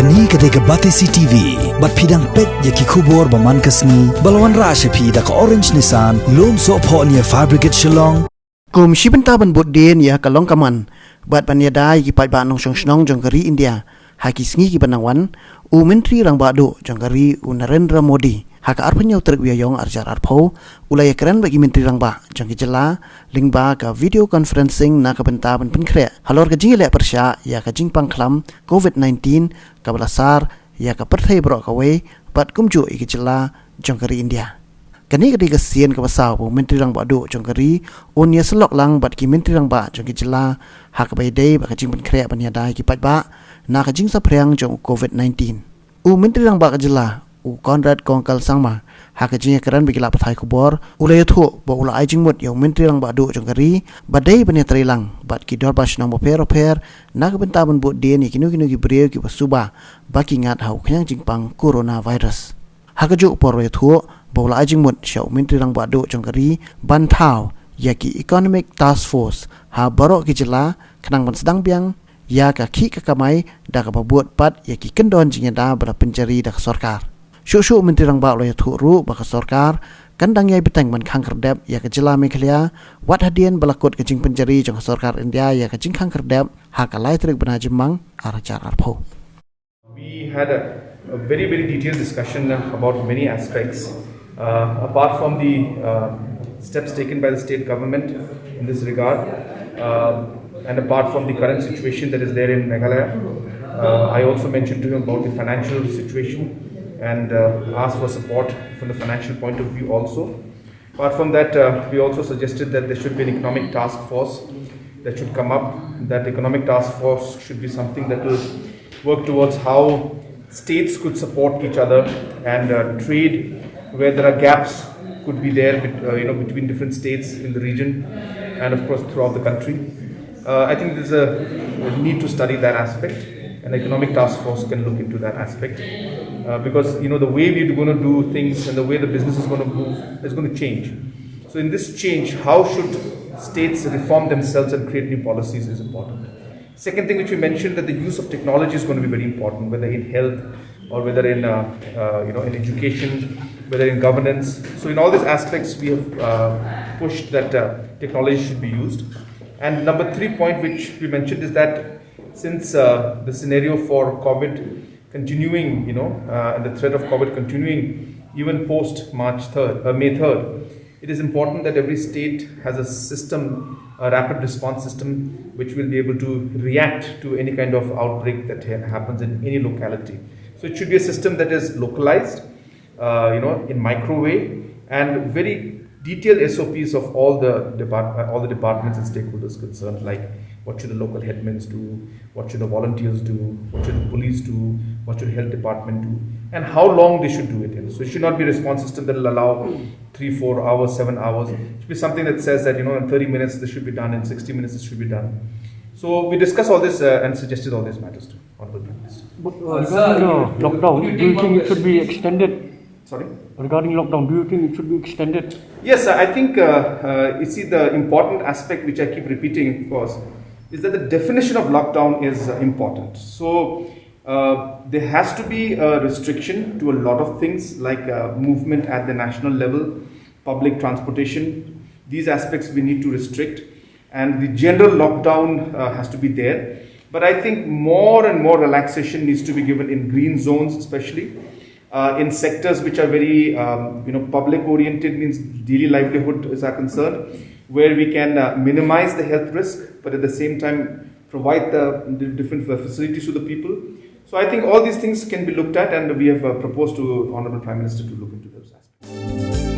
Kani kadega Batesi TV, bat pidang pet yaki kubor baman kasni, balawan rasha pi da ka orange nisan, lom so po niya fabricate shillong. Kum shibenta ban bodden ya kalong kaman, bat banyada yaki pat ba nong snong jongkari India, haki sngi ki banangwan, u Myntri Rangbah do jongkari u Narendra Modi. Haka arpanyau terwiyayong arjar arpo, ulaya keren bagi Myntri Rangbah, jangki Jylla, lingba ka video conferencing na kabenta ban penkre. Halor ka Jylla Pyrshah ya ka jingpang klam COVID-19 ka balasar ya ka perthai bro ka we, bat kumju iki Jylla jongkari India. Kani kadi kasian ka basaw po Myntri Rangbah do jongkari, unya selok lang bat ki Myntri Rangbah jangki Jylla, haka baydai ba ka jing penkre banyadai ki pat ba, na ka jing sa priang jong COVID-19. U Myntri Rangbah ka Jylla, u Conrad kongkal sangma haka jinya keran bigila pathai kubor ulay thu bo ula ajing mut yung Myntri Rangbah do jongkari badai banya trilang bat ki dor bas nang boper na kabenta ban bot den kinu ki breu ki basuba baki ngat hau khyang jingpang coronavirus haka ju por re thu bo ula ajing mut shau Myntri Rangbah do jongkari ban thau yaki economic task force ha baro ki Jylla khnang ban sedang biang ya ka ki ka kamai da ka babuat pat yaki kendon jinya da bra pencari da sorkar Shushu Myntri Rangbah loya thuru baka sorkar kandang yai betang man khang kerdep ya ka Jylla Meghalaya wat hadian balakut ka jing penjari jong sorkar India ya ka jing khang kerdep ha ka lai trik bana jemang arajar arpho. We had a very detailed discussion about many aspects apart from the steps taken by the state government in this regard and apart from the current situation that is there in Meghalaya. I also mentioned to him about the financial situation and asked for support from the financial point of view also. Apart from that, we also suggested that there should be an economic task force that should come up. That economic task force should be something that will work towards how states could support each other and trade where there are gaps could be there between different states in the region and of course throughout the country. I think there's a need to study that aspect. An economic task force can look into that aspect because the way we're going to do things and the way the business is going to move is going to change. So in this change, how should states reform themselves and create new policies is important. Second thing which we mentioned, that the use of technology is going to be very important, whether in health or whether in in education, whether in governance. So in all these aspects, we have pushed that technology should be used. And number 3 point which we mentioned is that since the scenario for COVID continuing, and the threat of COVID continuing even post May 3rd, it is important that every state has a system, a rapid response system, which will be able to react to any kind of outbreak that happens in any locality. So it should be a system that is localized, in micro way, and very detailed SOPs of all the departments and stakeholders concerned, like what should the local headmen do, what should the volunteers do, what should the police do, what should the health department do, and how long they should do it in. So it should not be a response system that will allow 3, 4 hours, 7 hours. It should be something that says that in 30 minutes this should be done, in 60 minutes this should be done. So we discussed all this and suggested all these matters to Honorable Prime Minister. But regarding lockdown, do you think it should be extended? Sorry? Regarding lockdown, do you think it should be extended? Yes, I think you see the important aspect which I keep repeating, of course, is that the definition of lockdown is important. So there has to be a restriction to a lot of things like movement at the national level, public transportation. These aspects we need to restrict, and the general lockdown has to be there. But I think more and more relaxation needs to be given in green zones, especially in sectors which are very public oriented, means daily livelihood is our concern, where we can minimize the health risk, but at the same time provide the different facilities to the people. So I think all these things can be looked at, and we have proposed to Honorable Prime Minister to look into those aspects.